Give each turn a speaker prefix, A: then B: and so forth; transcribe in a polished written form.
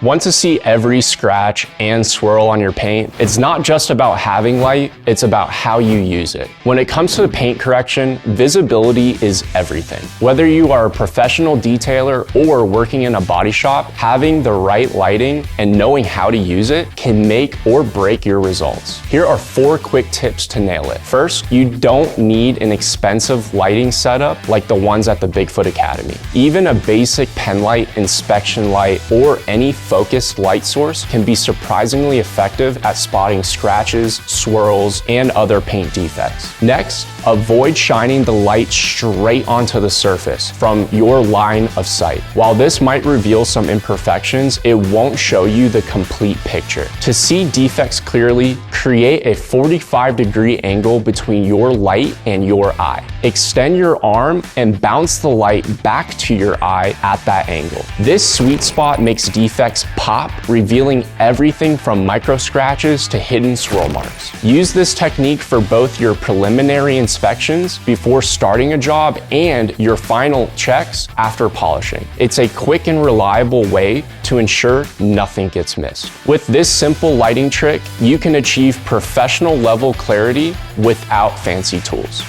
A: Want to see every scratch and swirl on your paint? It's not just about having light, it's about how you use it. When it comes to paint correction, visibility is everything. Whether you are a professional detailer or working in a body shop, having the right lighting and knowing how to use it can make or break your results. Here are 4 quick tips to nail it. First, you don't need an expensive lighting setup like the ones at the Bigfoot Academy. Even a basic pen light, inspection light, or any focused light source can be surprisingly effective at spotting scratches, swirls, and other paint defects. Next, avoid shining the light straight onto the surface from your line of sight. While this might reveal some imperfections, it won't show you the complete picture. To see defects clearly, create a 45-degree angle between your light and your eye. Extend your arm and bounce the light back to your eye at that angle. This sweet spot makes defects pop, revealing everything from micro scratches to hidden swirl marks. Use this technique for both your preliminary inspections before starting a job and your final checks after polishing. It's a quick and reliable way to ensure nothing gets missed. With this simple lighting trick, you can achieve professional level clarity without fancy tools.